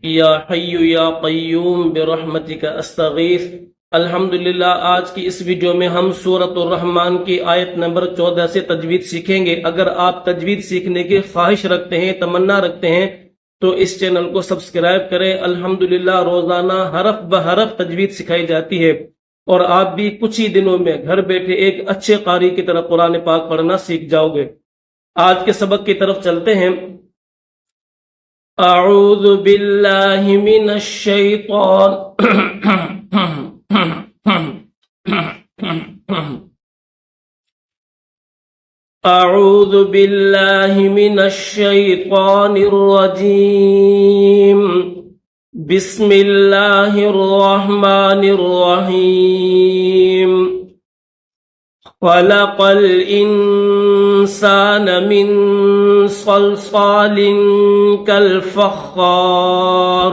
یا حی یا قیوم برحمتک استغیث۔ الحمدللہ آج کی اس ویڈیو میں ہم سورۃ الرحمن کی آیت نمبر 14 سے تجوید سیکھیں گے۔ اگر آپ تجوید سیکھنے کی خواہش رکھتے ہیں، تمنا رکھتے ہیں تو اس چینل کو سبسکرائب کریں۔ الحمدللہ روزانہ حرف بحرف تجوید سکھائی جاتی ہے اور آپ بھی کچھ ہی دنوں میں گھر بیٹھے ایک اچھے قاری کی طرح قرآن پاک پڑھنا سیکھ جاؤ گے۔ آج کے سبق کی طرف چلتے ہیں۔ اعوذ باللہ من الشیطان اعوذ باللہ من الشیطان الرجیم بسم اللہ الرحمن الرحیم خلق الانسان من صلصال کالفخار۔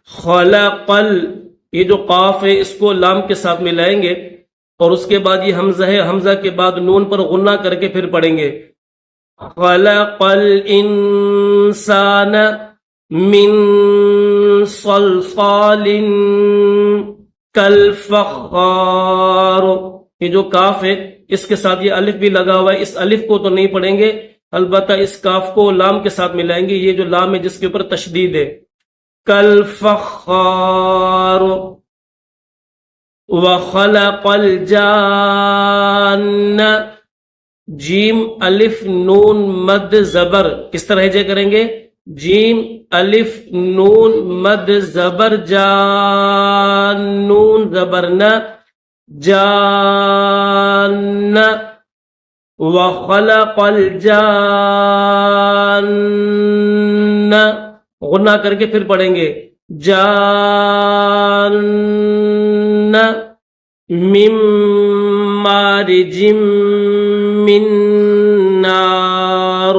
خلق یہ جو قاف ہے اس کو لام کے ساتھ ملائیں گے اور اس کے بعد یہ حمزہ ہے، حمزہ کے بعد نون پر غنہ کر کے پھر پڑھیں گے۔ خلق الانسان من صلصال کالفخار۔ یہ جو کاف ہے اس کے ساتھ یہ الف بھی لگا ہوا ہے، اس الف کو تو نہیں پڑھیں گے، البتہ اس کاف کو لام کے ساتھ ملائیں گے۔ یہ جو لام ہے جس کے اوپر تشدید ہے، کالفخار۔ وخلق الجان، جیم الف نون مد زبر، کس طرح ہجے کریں گے؟ جیم الف نون مد زبر جان، نون زبر نہ، جان۔ وخلق الجان، غنہ کر کے پھر پڑھیں گے، جان من مارج من نار۔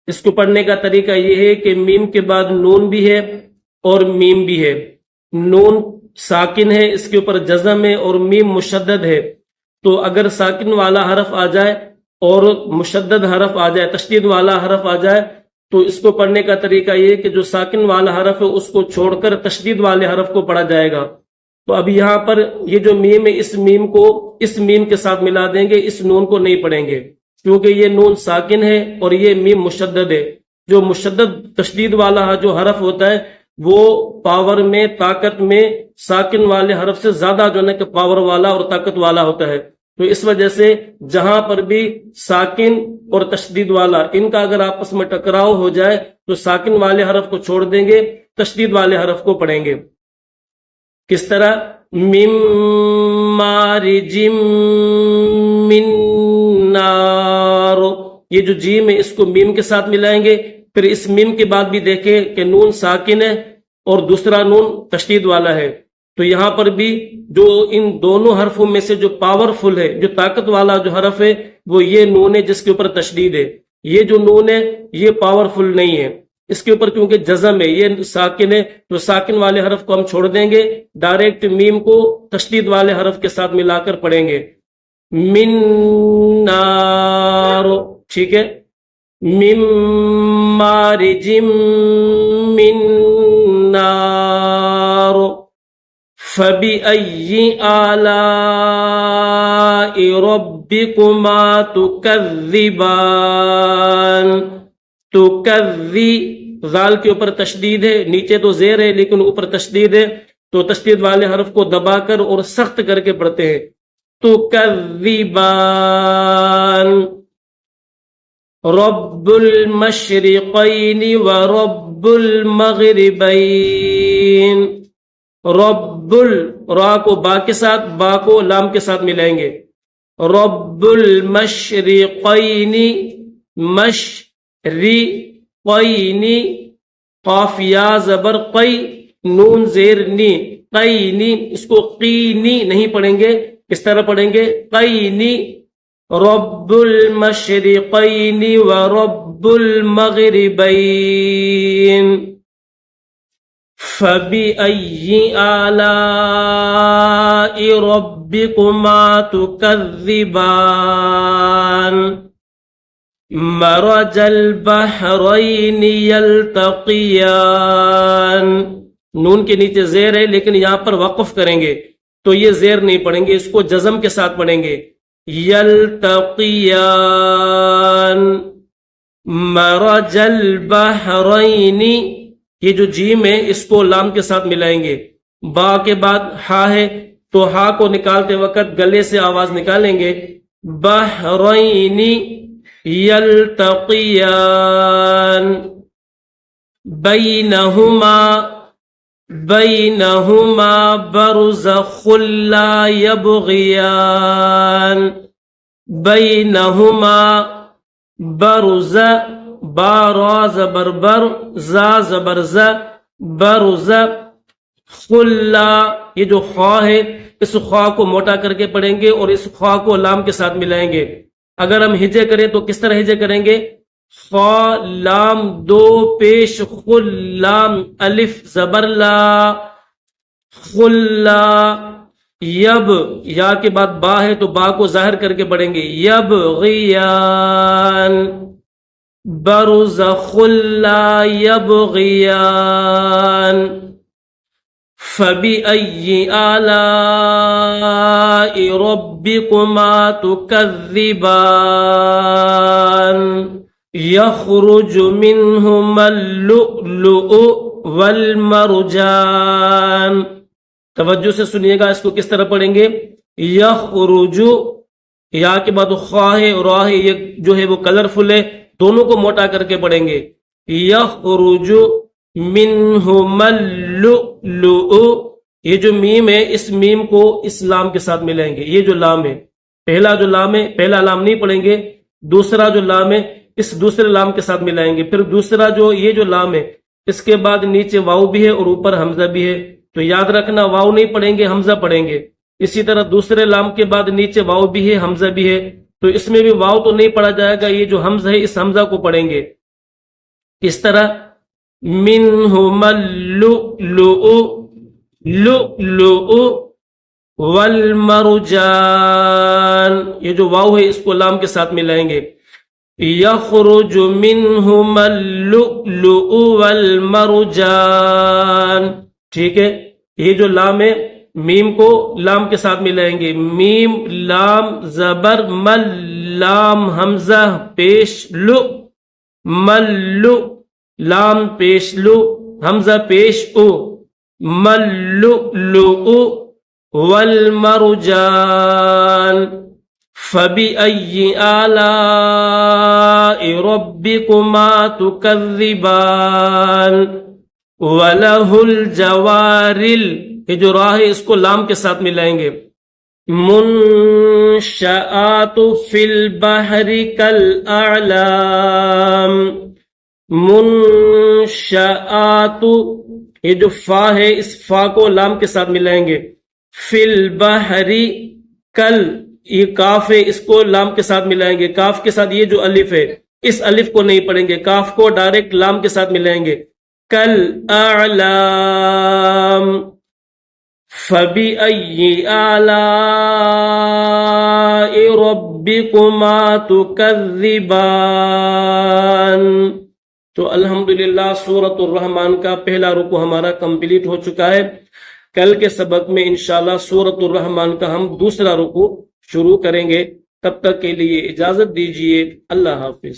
اس کو پڑھنے کا طریقہ یہ ہے کہ میم کے بعد نون بھی ہے اور میم بھی ہے۔ نون ساکن ہے، اس کے اوپر جزم ہے، اور میم مشدد ہے۔ تو اگر ساکن والا حرف آ جائے اور مشدد حرف آ جائے، تشدید والا حرف آ جائے، تو اس کو پڑھنے کا طریقہ یہ کہ جو ساکن والا حرف ہے اس کو چھوڑ کر تشدید والے حرف کو پڑھا جائے گا۔ تو اب یہاں پر یہ جو میم ہے اس میم کو اس میم کے ساتھ ملا دیں گے، اس نون کو نہیں پڑھیں گے کیونکہ یہ نون ساکن ہے اور یہ میم مشدد ہے۔ جو مشدد تشدید والا جو حرف ہوتا ہے وہ پاور میں، طاقت میں ساکن والے حرف سے زیادہ جو ہے کہ پاور والا اور طاقت والا ہوتا ہے۔ تو اس وجہ سے جہاں پر بھی ساکن اور تشدید والا ان کا اگر آپس میں ٹکراؤ ہو جائے تو ساکن والے حرف کو چھوڑ دیں گے، تشدید والے حرف کو پڑھیں گے۔ کس طرح؟ من مارج من نار، یہ جو جیم ہے اس کو میم کے ساتھ ملائیں گے، پھر اس میم کے بعد بھی دیکھیں کہ نون ساکن ہے اور دوسرا نون تشدید والا ہے۔ تو یہاں پر بھی جو ان دونوں حرفوں میں سے جو پاورفل ہے، جو طاقت والا جو حرف ہے وہ یہ نون ہے جس کے اوپر تشدید ہے۔ یہ جو نون ہے یہ پاورفل نہیں ہے، اس کے اوپر کیونکہ جزم ہے، یہ ساکن ہے، تو ساکن والے حرف کو ہم چھوڑ دیں گے، ڈائریکٹ میم کو تشدید والے حرف کے ساتھ ملا کر پڑھیں گے، من نار۔ ٹھیک ہے، من مارج من نار۔ فَبِأَيِّ آلَاءِ رَبِّكُمَا تُكَذِّبَانِ۔ تُكَذِّ، ذال کے اوپر تشدید ہے، نیچے تو زیر ہے لیکن اوپر تشدید ہے، تو تشدید والے حرف کو دبا کر اور سخت کر کے پڑھتے ہیں، تُكَذِّبَانِ۔ رب المشرقین ورب المغربین۔ رب را کو با کے ساتھ، با کو لام کے ساتھ ملائیں گے، رب المشرقین، مشرقین، قاف یا زبر قی، نون زیر نی، قینی، اس کو قینی نہیں پڑھیں گے، اس طرح پڑھیں گے قینی۔ رب المشرقین ورب المغربین۔ فَبِأَيِّ آلَاءِ رَبِّكُمَا تُكَذِّبَانِ۔ مرج البحرین یلتقیان، نون کے نیچے زیر ہے لیکن یہاں پر وقف کریں گے تو یہ زیر نہیں پڑھیں گے، اس کو جزم کے ساتھ پڑھیں گے، یلتقیان، مرج البحرین، یہ جو جیم ہے اس کو لام کے ساتھ ملائیں گے، با کے بعد ہا ہے تو ہا کو نکالتے وقت گلے سے آواز نکالیں گے، بحرین یلتقیان، بینہما برزخ لا یبغیان، بینہما برز، با را زبر بر، زا زبر ز، برز، خلا، یہ جو خواہ ہے اس خواہ کو موٹا کر کے پڑھیں گے اور اس خواہ کو لام کے ساتھ ملائیں گے۔ اگر ہم ہجے کریں تو کس طرح ہجے کریں گے؟ خا لام دو پیش خل لام الف زبر لا، خلا، یب، یا کے بعد با ہے تو با کو ظاہر کر کے پڑھیں گے، یب غیان، برزخ لا یبغیان، فَبِأَيِّ آلَاءِ رَبِّكُمَا تُكَذِّبَانِ يَخْرُجُ مِنْهُمَا اللُّؤْلُؤُ وَالْمَرْجَانُ، توجہ سے سنیے گا، اس کو کس طرح پڑھیں گے؟ یخرج، یا کے بعد خواہ ہے اور راہ ہے، یہ جو ہے وہ کلرفل ہے، دونوں کو موٹا کر کے پڑھیں گے، یخرج منہما اللؤلؤ، یہ جو میم ہے اس میم کو اس لام کے ساتھ ملائیں گے، یہ جو لام ہے پہلا جو لام ہے، پہلا لام نہیں پڑھیں گے، دوسرا جو لام ہے اس دوسرے لام کے ساتھ ملائیں گے، پھر دوسرا جو یہ جو لام ہے اس کے بعد نیچے واو بھی ہے اور اوپر حمزہ بھی ہے، تو یاد رکھنا واو نہیں پڑھیں گے، حمزہ پڑھیں گے۔ اسی طرح دوسرے لام کے بعد نیچے واو بھی ہے، حمزہ بھی ہے، تو اس میں بھی واو تو نہیں پڑھا جائے گا، یہ جو حمزہ ہے اس حمزہ کو پڑھیں گے۔ اس طرح منہما اللؤلؤ، لؤلؤ والمرجان، یہ جو واو ہے اس کو لام کے ساتھ ملائیں گے، یخرج منہما اللؤلؤ والمرجان، ٹھیک ہے۔ یہ جو لام ہے میم کو لام کے ساتھ ملائیں گے، میم لام زبر مل، لام حمزہ پیش لو، ملو، لام پیش لو، حمزہ پیش او، ملؤلؤ والمرجان، فبأي آلاء ربكما تكذبان، وله الجوار، یہ جو راہ ہے اس کو لام کے ساتھ ملائیں گے، منشآت فی البحر کالاعلام، منشآت، یہ جو فا ہے اس فا کو لام کے ساتھ ملائیں گے، فی البحر، کل، یہ کاف ہے اس کو لام کے ساتھ ملائیں گے، کاف کے ساتھ یہ جو الف ہے اس الف کو نہیں پڑھیں گے، کاف کو ڈائریکٹ لام کے ساتھ ملائیں گے، کالاعلام، فَبِأَيِّ آلَاءِ رَبِّكُمَا تُكَذِّبَانِ۔ تو الحمدللہ سورۃ الرحمن کا پہلا رکوع ہمارا کمپلیٹ ہو چکا ہے۔ کل کے سبق میں انشاءاللہ سورۃ الرحمن کا ہم دوسرا رکوع شروع کریں گے، تب تک کے لیے اجازت دیجیے، اللہ حافظ۔